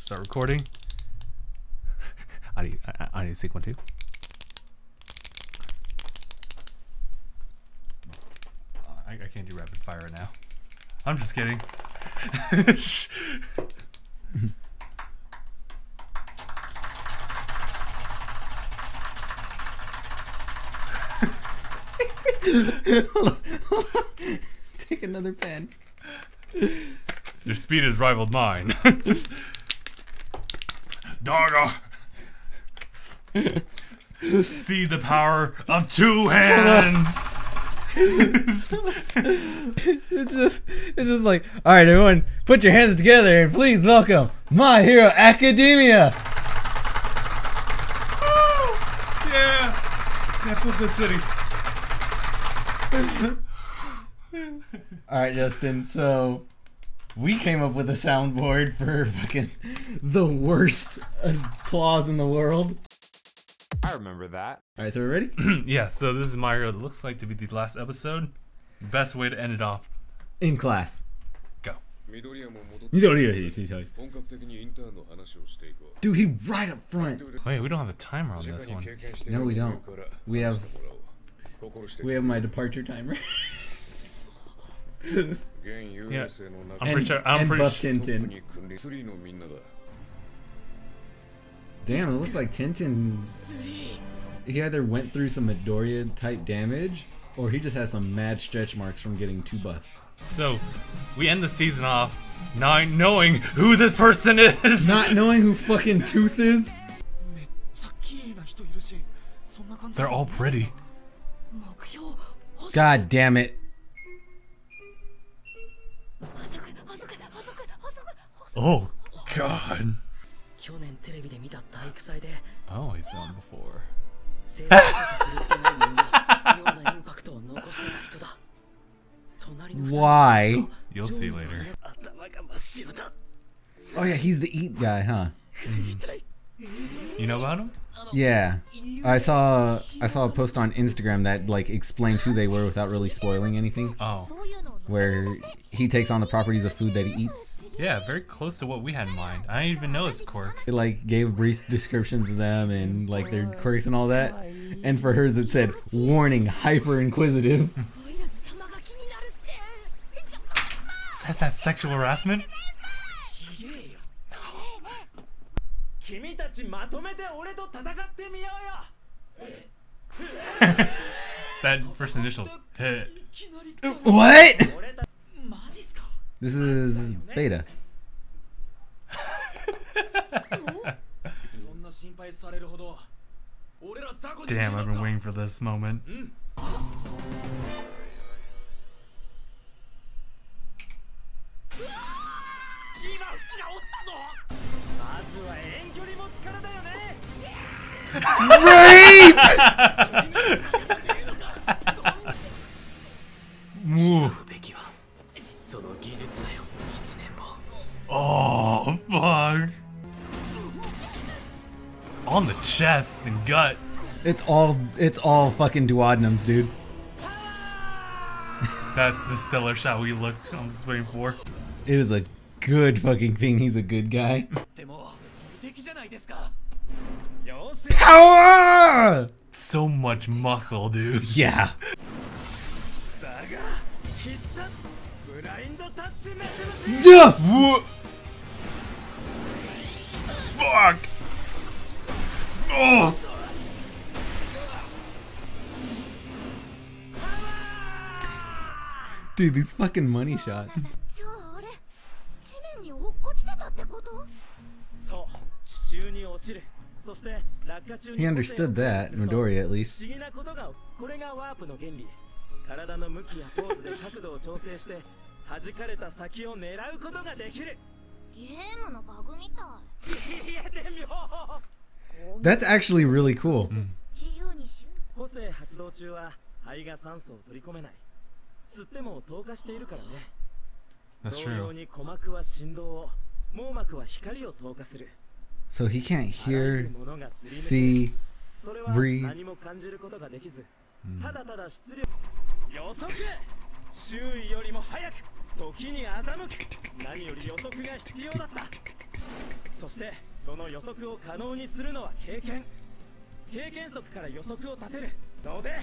start recording. I need to sync one too. I can't do rapid fire right now. I'm just kidding. Hold on. Take another pen. Your speed has rivaled mine. Doggo. See the power of two hands. It's just like, all right, everyone, put your hands together and please welcome My Hero Academia. Yeah, flip the city. All right, Justin. So we came up with a soundboard for fucking the worst applause in the world. I remember that. All right, so we're ready? Yeah, so this is My Hero. It looks like to be the last episode. Best way to end it off. In class. Go. Dude, he right up front. Wait, we don't have a timer on this one. No, we don't. We have my departure timer. Yeah, I'm pretty sure. Buff Tintin. Damn, it looks like Tintin. He either went through some Midoriya type damage, or he just has some mad stretch marks from getting too buff. So, we end the season off not knowing who this person is. Not knowing who fucking Tooth is. They're all pretty. God damn it. Oh, God. Oh, he's done before. Why? You'll see later. Oh yeah, he's the eat guy, huh? You know about him? Yeah. I saw a post on Instagram that like explained who they were without really spoiling anything. Oh. Where he takes on the properties of food that he eats. Yeah, very close to what we had in mind. I didn't even know it's a quirk. It like gave brief descriptions of them and like their quirks and all that. And for hers it said, warning, hyper inquisitive. Says that sexual harassment? That first initial. What? This is beta. Damn, I've been waiting for this moment. Rape! Move. Oh, fuck. On the chest and gut. It's all fucking duodenums, dude. That's the stellar shot we look. I'm just waiting for. It is a good fucking thing he's a good guy. Power! So much muscle, dude. Yeah. Duh! Fuck! Oh! Dude, these fucking money shots. He understood that, Midoriya at least. That's actually really cool. That's true. So he can't hear, see, breathe. そしてその予測を可能にするのは経験則から予測を立てるので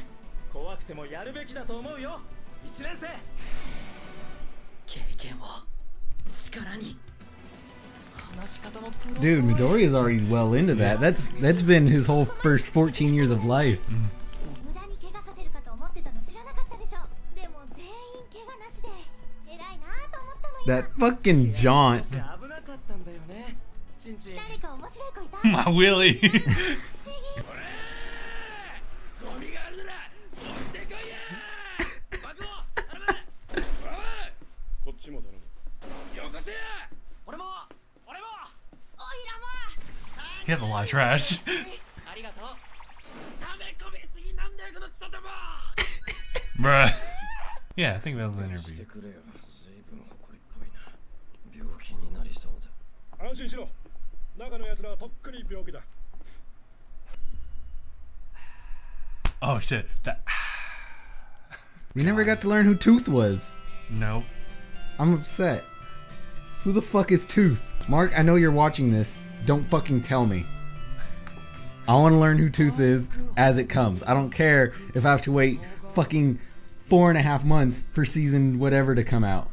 怖くてもやるべきだと思うよ1年生経験を力に Dude, Midori is already well into that. That's been his whole first 14 years of life. That fucking jaunt. My Willie. He has a lot of trash. Bruh. Yeah, I think that was the interview. Oh shit. We never got to learn who Tooth was. Nope. I'm upset. Who the fuck is Tooth? Mark, I know you're watching this. Don't fucking tell me. I want to learn who Tooth is as it comes. I don't care if I have to wait fucking 4.5 months for season whatever to come out.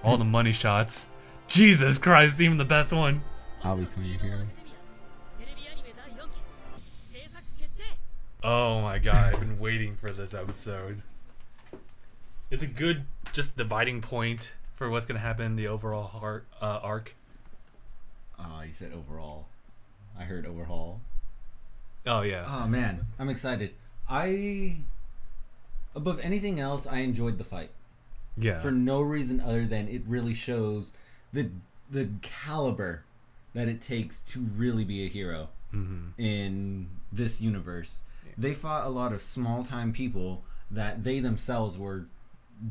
All the money shots. Jesus Christ, even the best one. I'll become your hero. Oh my god, I've been waiting for this episode. It's a good just dividing point for what's gonna happen in the overall arc. Oh, you said overall. I heard overhaul. Oh yeah. Oh man, I'm excited. Above anything else, I enjoyed the fight. Yeah. For no reason other than it really shows the caliber that it takes to really be a hero in this universe. Yeah. They fought a lot of small-time people that they themselves were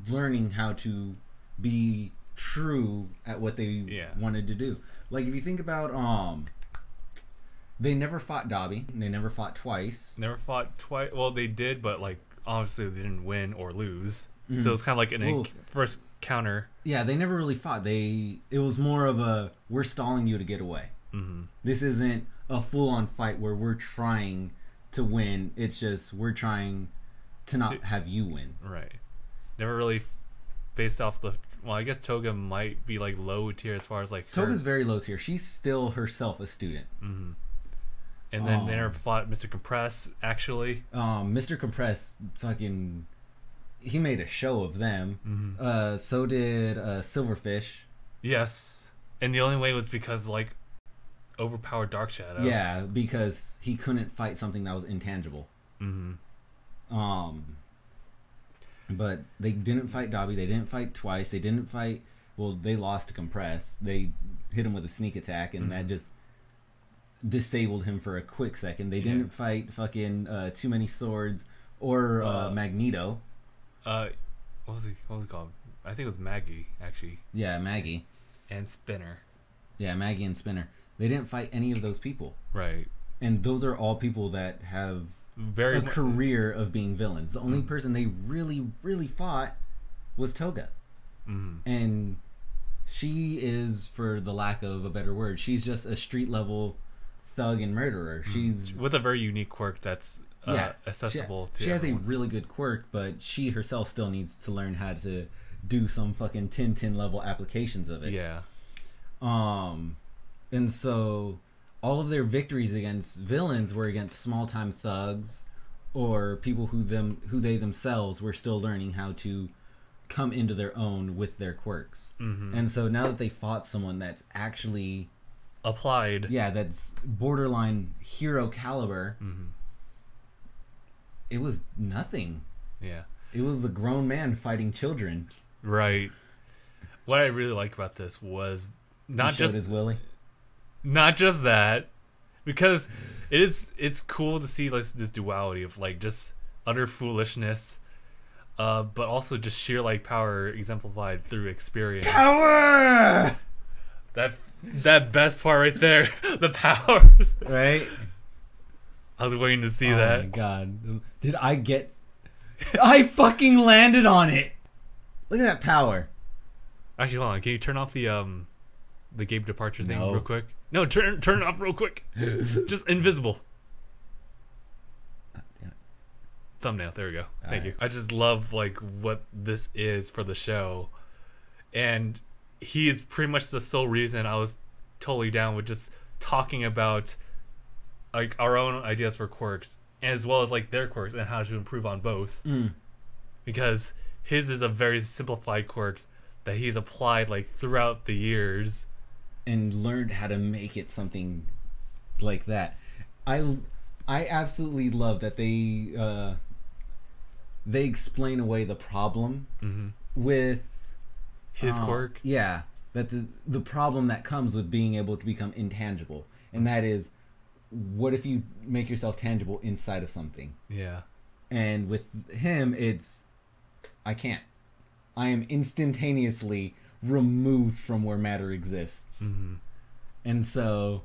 learning how to be true at what they wanted to do. Like if you think about they never fought Dobby. They never fought twice. Never fought twice. Well, they did, but like obviously they didn't win or lose. So it's kind of like an first counter. Yeah, they never really fought. It was more of a we're stalling you to get away. This isn't a full-on fight where we're trying to win. It's just we're trying to not have you win. Right. Never really based off the. Well, I guess Toga might be like low tier as far as like. Toga's very low tier. She's still herself a student. And then they never fought Mr. Compress actually. Mr. Compress fucking. He made a show of them. So did Silverfish. Yes, and the only way was because like overpowered Dark Shadow. Yeah, because he couldn't fight something that was intangible. But they didn't fight Dobby. They didn't fight twice. They didn't fight. Well, they lost to Compress. They hit him with a sneak attack, and that just disabled him for a quick second. They didn't fight fucking Too Many Swords or Magneto. What was he called? I think it was Maggie, actually. Yeah, Maggie. And Spinner. Yeah, Maggie and Spinner. They didn't fight any of those people. Right. And those are all people that have a career of being villains. The only person they really, really fought was Toga. And she is, for the lack of a better word, she's just a street-level thug and murderer. She's... with a very unique quirk that's... accessible to she has everyone. a really good quirk, but she herself still needs to learn how to do some fucking 10 level applications of it. Yeah. And so all of their victories against villains were against small time thugs or people who they themselves were still learning how to come into their own with their quirks. And so now that they fought someone that's actually applied, that's borderline hero caliber. It was nothing. Yeah. It was a grown man fighting children. Right. What I really like about this was not just his willy. Not just that, because it's cool to see like this duality of like just utter foolishness, but also just sheer like power exemplified through experience. Power. That best part right there, the powers. Right. I was waiting to see that. Oh my god. I fucking landed on it. Look at that power. Actually, hold on. Can you turn off the Gabe departure thing No. real quick? No, turn it off real quick. Just invisible. Damn it. Thumbnail. There we go. Thank Alright. you. I just love like what this is for the show, and he is pretty much the sole reason I was totally down with just talking about like our own ideas for quirks, as well as like their quirks and how to improve on both. Because his is a very simplified quirk that he's applied like throughout the years. And learned how to make it something like that. I absolutely love that they explain away the problem with His quirk. Yeah, that the problem that comes with being able to become intangible, and that is, what if you make yourself tangible inside of something? Yeah. And with him, it's, I can't. I am instantaneously removed from where matter exists. And so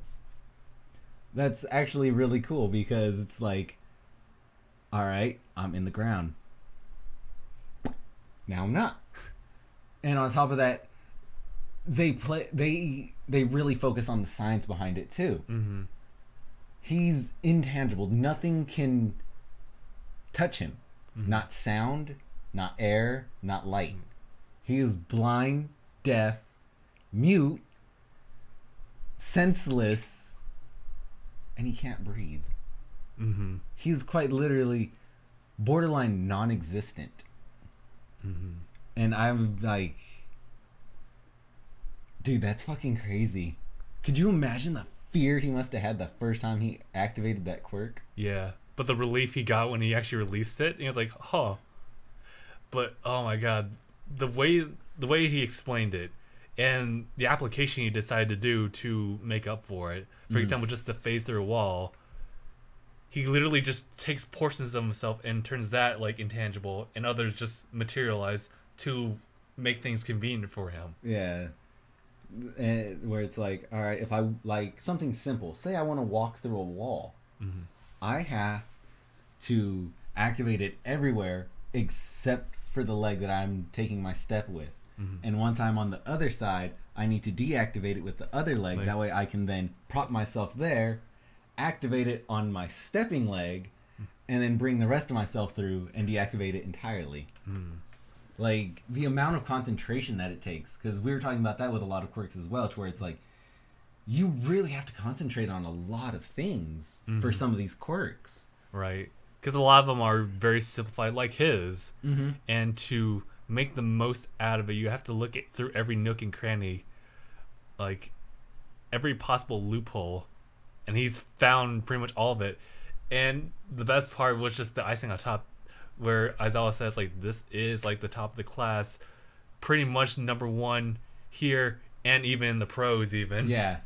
that's actually really cool, because it's like, all right, I'm in the ground. Now I'm not. And on top of that, they really focus on the science behind it too. He's intangible. Nothing can touch him. Not sound, not air, not light. He is blind, deaf, mute, senseless, and he can't breathe. He's quite literally borderline non-existent. And I'm like, dude, that's fucking crazy. Could you imagine the fear he must have had the first time he activated that quirk? Yeah. But the relief he got when he actually released it, he was like, huh. But oh my god, the way he explained it and the application he decided to do to make up for it. For example, just to phase through a wall. He literally just takes portions of himself and turns that like intangible, and others just materialize to make things convenient for him. Yeah. And where it's like, all right, if I like something simple, say I want to walk through a wall, I have to activate it everywhere except for the leg that I'm taking my step with. And once I'm on the other side, I need to deactivate it with the other leg. That way I can then prop myself there, activate it on my stepping leg, and then bring the rest of myself through and deactivate it entirely. Like, the amount of concentration that it takes, because we were talking about that with a lot of quirks as well, to where it's like, you really have to concentrate on a lot of things for some of these quirks. Right. Because a lot of them are very simplified, like his. And to make the most out of it, you have to look through every nook and cranny, like every possible loophole, and he's found pretty much all of it. And the best part was just the icing on top, where Aizawa says like, this is like the top of the class, pretty much #1 here, and even in the pros even. Yeah,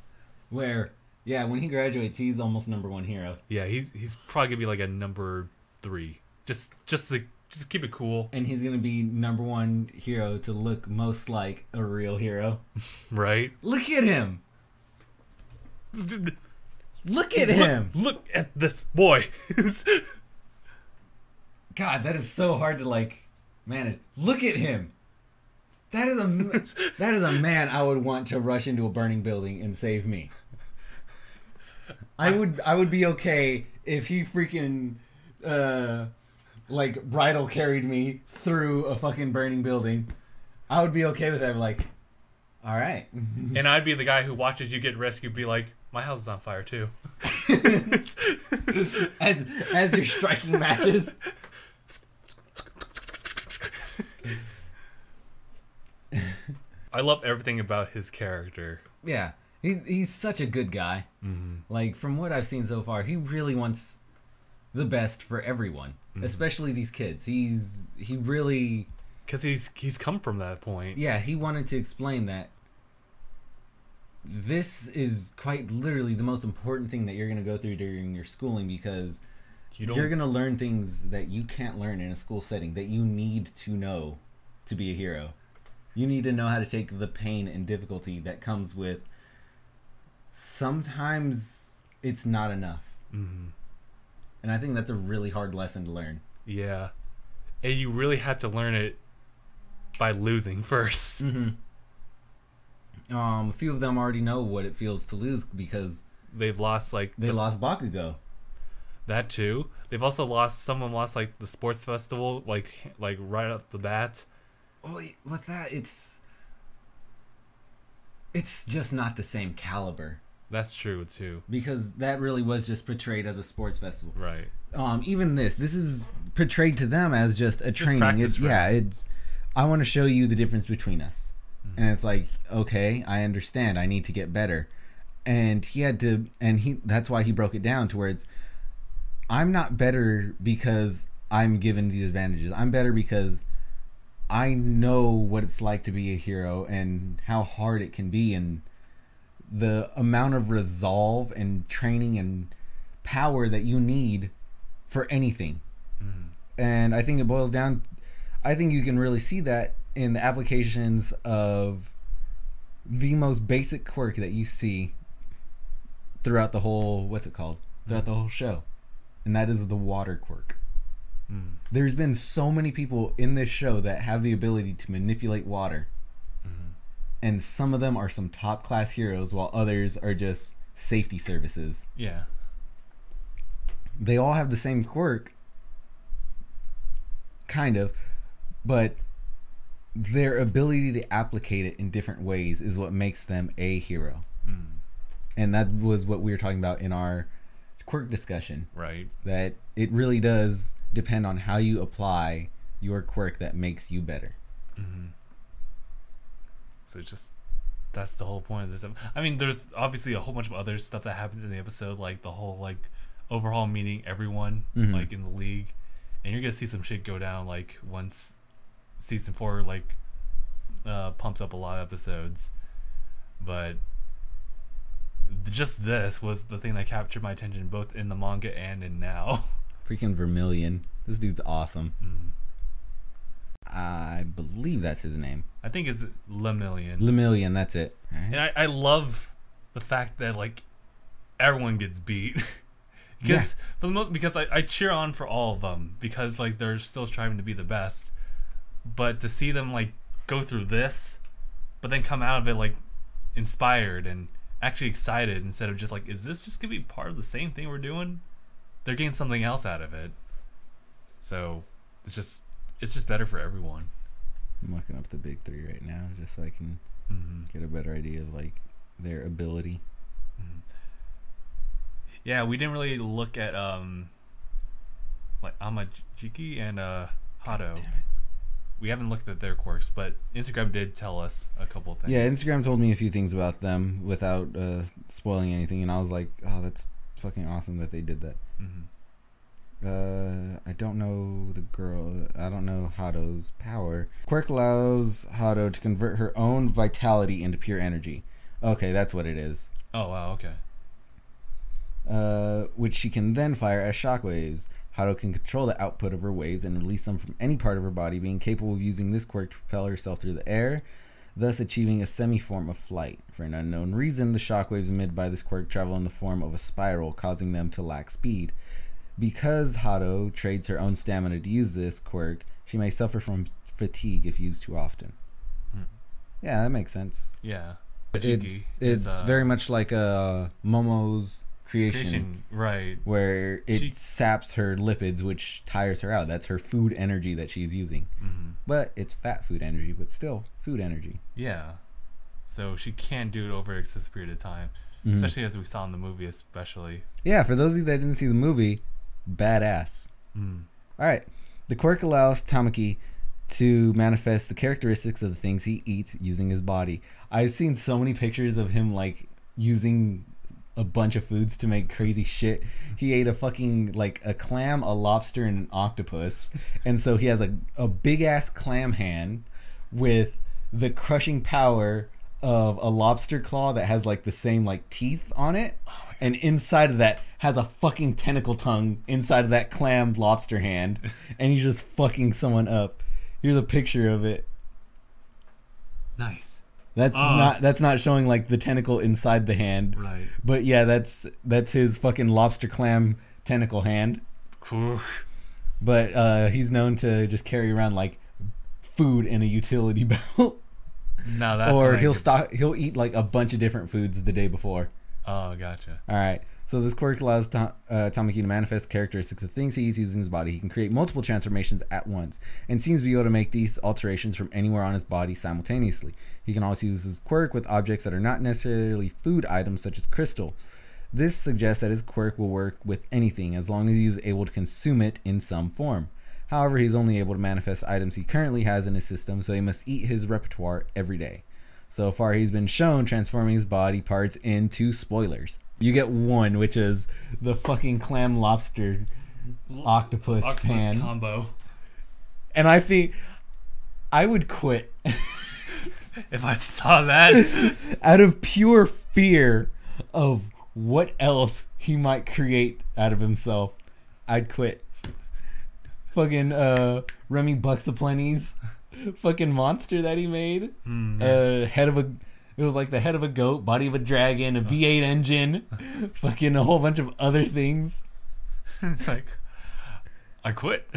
where when he graduates, he's almost #1 hero. Yeah, he's probably gonna be like a #3, just to keep it cool. And he's gonna be #1 hero to look most like a real hero. Right. Look at him. Look at him. Look at this boy. God, that is so hard to like manage. Look at him. That is a man I would want to rush into a burning building and save me. I would be okay if he freaking like bridal carried me through a fucking burning building. I would be okay with that. Like, all right. And I'd be the guy who watches you get rescued, be like, my house is on fire too. as you're striking matches. I love everything about his character. Yeah, he's such a good guy. Like, from what I've seen so far, he really wants the best for everyone, especially these kids. He really, because he's come from that point. Yeah, he wanted to explain that this is quite literally the most important thing that you're going to go through during your schooling, because you're going to learn things that you can't learn in a school setting that you need to know to be a hero. You need to know how to take the pain and difficulty that comes with sometimes it's not enough. And I think that's a really hard lesson to learn. Yeah. And you really have to learn it by losing first. A few of them already know what it feels to lose because They've lost they lost Bakugo. that too. They've also lost. Someone lost like the sports festival, like right off the bat. Oh, with that, it's just not the same caliber. That's true too. Because that really was just portrayed as a sports festival. Right. Even this is portrayed to them as just a training. practice It's I want to show you the difference between us. And it's like, okay, I understand. I need to get better. And that's why he broke it down to where it's, I'm not better because I'm given these advantages. I'm better because I know what it's like to be a hero and how hard it can be, and the amount of resolve and training and power that you need for anything. And I think it boils down, I think you can really see that in the applications of the most basic quirk that you see throughout the whole, throughout the whole show. And that is the water quirk. There's been so many people in this show that have the ability to manipulate water. And some of them are some top class heroes while others are just safety services. Yeah. They all have the same quirk, kind of, but their ability to applicate it in different ways is what makes them a hero. And that was what we were talking about in our quirk discussion. Right. That it really does depend on how you apply your quirk that makes you better. So that's the whole point of this. I mean, there's obviously a whole bunch of other stuff that happens in the episode, like the whole like overhaul meeting everyone like in the league, and you're gonna see some shit go down like once season 4 like pumps up a lot of episodes. But just this was the thing that captured my attention both in the manga and in now. Freaking Lemillion. This dude's awesome. I believe that's his name. I think it's Lemillion. Lemillion, that's it. And I love the fact that like everyone gets beat. Because for the most, because I cheer on for all of them because like they're still striving to be the best. But to see them like go through this, but then come out of it like inspired and actually excited instead of just like, is this just gonna be part of the same thing we're doing? They're getting something else out of it. So it's just better for everyone. I'm looking up the big 3 right now just so I can get a better idea of like their ability. Yeah, we didn't really look at like Amajiki and Hado. We haven't looked at their quirks, but Instagram did tell us a couple of things. Yeah, Instagram told me a few things about them without spoiling anything, and I was like, oh, that's fucking awesome that they did that. I don't know the girl. I don't know Hado's power. Quirk allows Hado to convert her own vitality into pure energy. Okay, that's what it is. Oh, wow, okay. Which she can then fire as shockwaves. Hado can control the output of her waves and release them from any part of her body, being capable of using this quirk to propel herself through the air, thus achieving a semi-form of flight. For an unknown reason, the shockwaves emitted by this quirk travel in the form of a spiral, causing them to lack speed. Because Hado trades her own stamina to use this quirk, she may suffer from fatigue if used too often. Yeah, that makes sense. Yeah. It's very much like Momo's creation, right? Where it saps her lipids, which tires her out. That's her food energy that she's using. But it's fat food energy, but still food energy. Yeah. So she can't do it over a excessive period of time, especially as we saw in the movie, especially. Yeah, for those of you that didn't see the movie, badass. Alright. The quirk allows Tamaki to manifest the characteristics of the things he eats using his body. I've seen so many pictures of him like using a bunch of foods to make crazy shit. He ate a fucking like a clam, a lobster, and an octopus. And so he has a big ass clam hand with the crushing power of a lobster claw that has like the same like teeth on it. And inside of that has a fucking tentacle tongue inside of that clam lobster hand. And he's just fucking someone up. Here's a picture of it. Nice. That's not showing like the tentacle inside the hand. Right. But yeah, that's his fucking lobster clam tentacle hand. But he's known to just carry around like food in a utility belt. No, that's Or he'll eat like a bunch of different foods the day before. Oh, gotcha. All right. So this quirk allows Tamaki to manifest characteristics of things he eats using his body. He can create multiple transformations at once and seems to be able to make these alterations from anywhere on his body simultaneously. He can also use his quirk with objects that are not necessarily food items such as crystal. This suggests that his quirk will work with anything as long as he is able to consume it in some form. However, he's only able to manifest items he currently has in his system, so he must eat his repertoire every day. So far, he's been shown transforming his body parts into spoilers. You get one, which is the fucking clam lobster octopus hand combo. And I think I would quit. If I saw that. Out of pure fear of what else he might create out of himself, I'd quit. Fucking Remy Bucks of Plenty's fucking monster that he made. It was like the head of a goat, body of a dragon, a V8 engine, fucking a whole bunch of other things. It's like, I quit.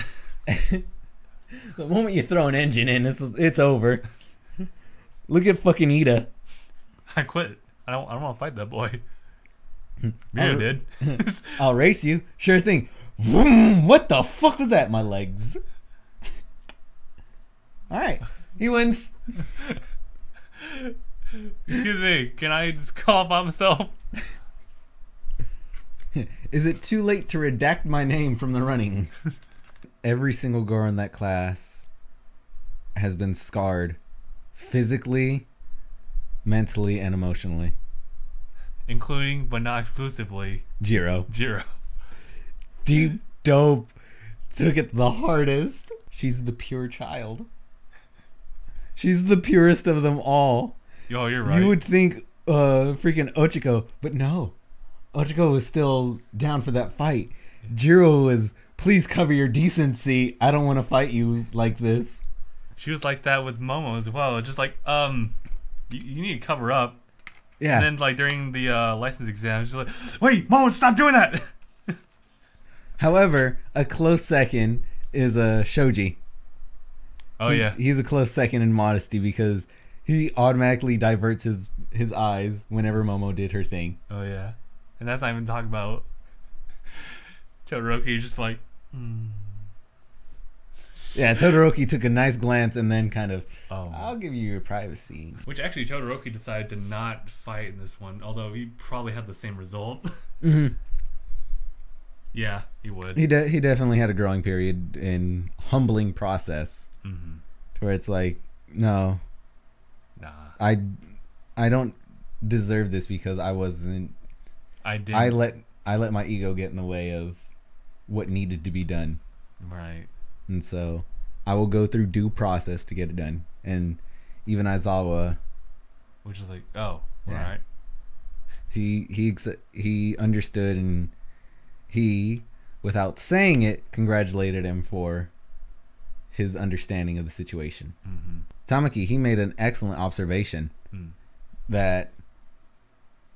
The moment you throw an engine in, it's over. Look at fucking Ida. I quit. I don't want to fight that boy. Mira did. I'll race you. Sure thing. Vroom, what the fuck was that? My legs. All right, he wins. Excuse me, can I just call by myself? Is it too late to redact my name from the running? Every single girl in that class has been scarred physically, mentally, and emotionally. Including, but not exclusively, Jiro. Deep Dope took it the hardest. She's the pure child. She's the purest of them all. Yo, you're right. You would think freaking Ochiko, but no. Ochiko was still down for that fight. Jiro was, please cover your decency. I don't want to fight you like this. She was like that with Momo as well. Just like, you need to cover up. Yeah. And then like during the license exam, she's like, wait, Momo, stop doing that. However, a close second is Shoji. Oh yeah. He's a close second in modesty because he automatically diverts his eyes whenever Momo did her thing. Oh yeah. And that's not even talking about Todoroki. Just like, Yeah, Todoroki took a nice glance and then kind of, oh. I'll give you your privacy. Which actually Todoroki decided to not fight in this one, although he probably had the same result. Mm-hmm. Yeah, he would. He definitely had a growing period in humbling process, Mm-hmm. to where it's like, no, Nah, I don't deserve this because I wasn't. I did. I let my ego get in the way of what needed to be done, Right. and so I will go through due process to get it done. And even Aizawa, Which is like, oh, Yeah. alright. he understood, and he, without saying it, congratulated him for his understanding of the situation. Mm-hmm. Tamaki, he made an excellent observation that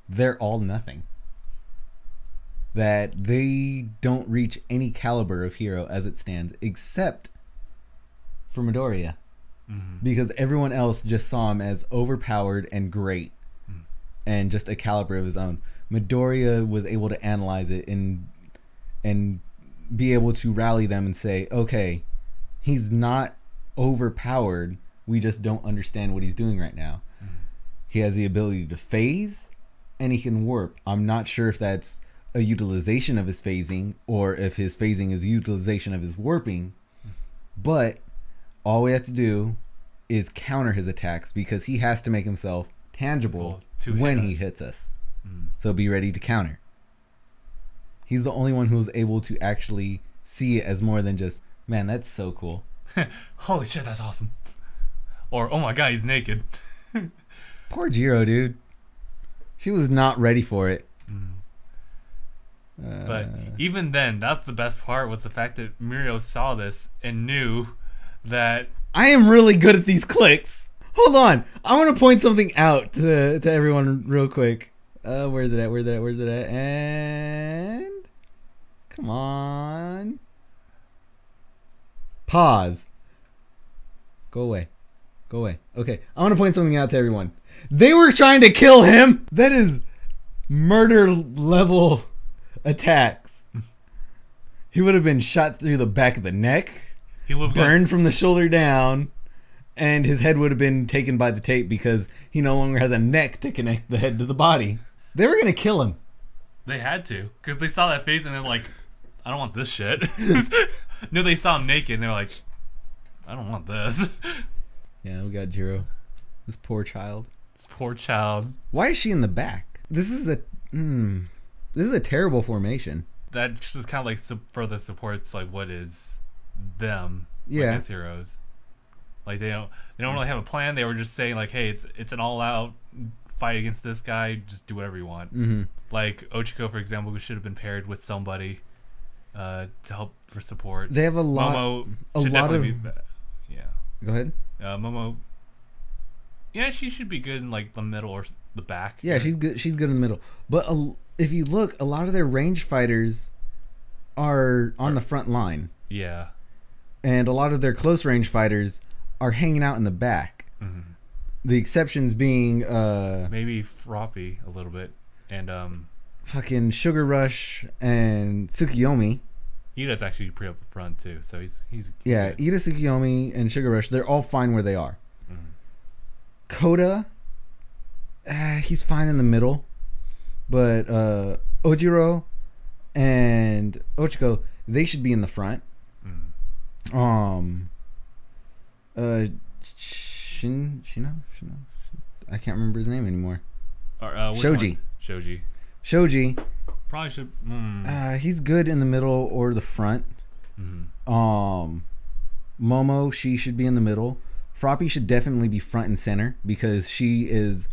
they're all nothing. That they don't reach any caliber of hero as it stands, except for Midoriya. Mm-hmm. Because everyone else just saw him as overpowered and great, and just a caliber of his own. Midoriya was able to analyze it and be able to rally them and say, okay, he's not overpowered, we just don't understand what he's doing right now. He has the ability to phase, and he can warp. I'm not sure if that's a utilization of his phasing or if his phasing is a utilization of his warping, but all we have to do is counter his attacks because he has to make himself tangible when he hits us. So be ready to counter. He's the only one who's able to actually see it as more than just, man, that's so cool. Holy shit, that's awesome. Or, oh my god, he's naked. Poor Jiro, dude. She was not ready for it. But even then, that's the best part, was the fact that Mirio saw this and knew that... I am really good at these clicks. Hold on. I want to point something out to everyone real quick. Where's it at? And... come on. Pause. Go away. Go away. Okay, I want to point something out to everyone. They were trying to kill him. That is murder level attacks. He would have been shot through the back of the neck. He would have burned from the shoulder down. And his head would have been taken by the tape because he no longer has a neck to connect the head to the body. They were going to kill him. They had to. Because they saw that face and they're like, I don't want this shit. No, they saw him naked and they're like, I don't want this. Yeah, we got Jiro. This poor child. This poor child. Why is she in the back? This is a terrible formation. That just kind of like further supports like what is them as heroes. Like they don't really have a plan. They were just saying like, hey, it's an all out fight against this guy. Just do whatever you want. Mm-hmm. Like Ochiko, for example, who should have been paired with somebody to help for support. They have a lot. Momo should definitely be. Yeah. Go ahead. Momo. Yeah, she should be good in like the middle or the back. Yeah, she's good. She's good in the middle. But if you look, a lot of their range fighters are on the front line. Yeah. And a lot of their close range fighters are hanging out in the back. Mm-hmm. The exceptions being maybe Froppy a little bit and fucking Sugar Rush and Tsukiyomi. Ida's actually pretty up front too, so he's yeah, good. Ida, Tsukiyomi, and Sugar Rush, they're all fine where they are. Mm-hmm. Koda, he's fine in the middle, but Ojiro and Ochiko, they should be in the front. Mm-hmm. Shino? I can't remember his name anymore. Shoji. Shoji. Probably should. He's good in the middle or the front. Mm-hmm. Momo, she should be in the middle. Froppy should definitely be front and center because she is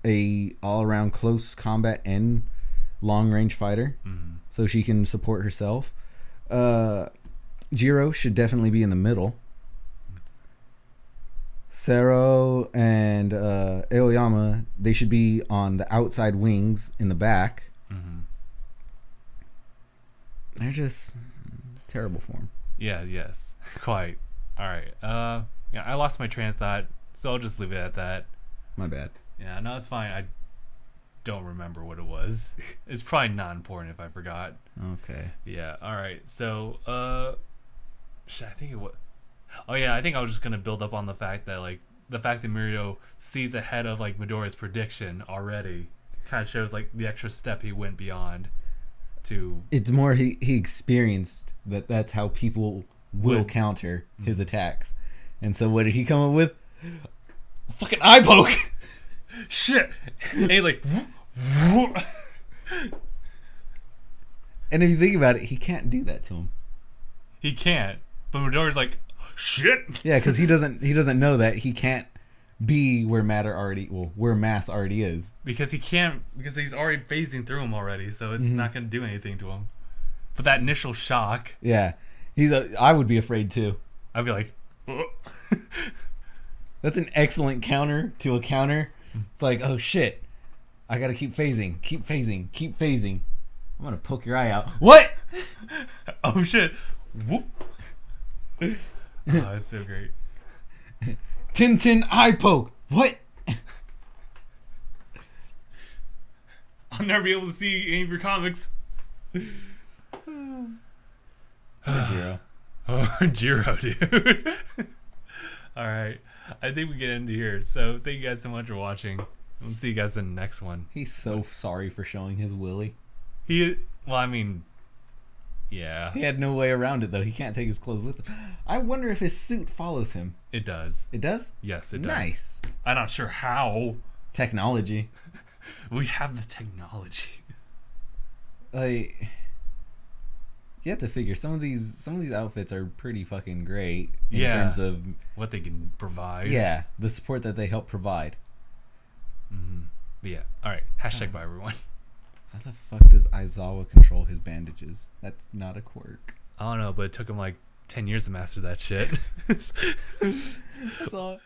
a all-around close combat and long-range fighter, so she can support herself. Jiro should definitely be in the middle. Sero and Aoyama, they should be on the outside wings in the back. Mm-hmm. They're just terrible form. Yeah, yes. Quite. Alright. Yeah, I lost my train of thought, so I'll just leave it at that. My bad. Yeah, no, it's fine. I don't remember what it was. It's probably not important if I forgot. Okay. Yeah, alright. So, I think it was... Oh yeah, I think I was just gonna build up on the fact that Mirio sees ahead of like Midoriya's prediction already kind of shows like the extra step he went beyond to. It's more he experienced that's how people will counter his attacks, and so what did he come up with? Fucking eye poke. Shit, and he's like. And if you think about it, he can't do that to him. He can't, but Midoriya's like. Shit. Yeah, because he doesn't know that he can't be where where mass already is. Because he can't, because he's already phasing through him already, so it's not gonna do anything to him. But that initial shock. Yeah, I would be afraid too. I'd be like, that's an excellent counter to a counter. It's like, oh shit, I gotta keep phasing, keep phasing, keep phasing. I'm gonna poke your eye out. What? Oh shit. Whoop. Oh, it's so great. Tintin eye poke. What? I'll never be able to see any of your comics. Jiro. Oh, Jiro, dude. Alright. I think we get into here. So thank you guys so much for watching. We'll see you guys in the next one. He's so sorry for showing his willy. Well, I mean... Yeah. He had no way around it, though. He can't take his clothes with him. I wonder if his suit follows him. It does. It does? Yes, it does. Nice. I'm not sure how. Technology. We have the technology. You have to figure some of these outfits are pretty fucking great in terms of what they can provide. Yeah, the support that they help provide. Mm-hmm. But yeah. All right. #bye everyone. How the fuck does Aizawa control his bandages? That's not a quirk. I don't know, but it took him like 10 years to master that shit. That's all.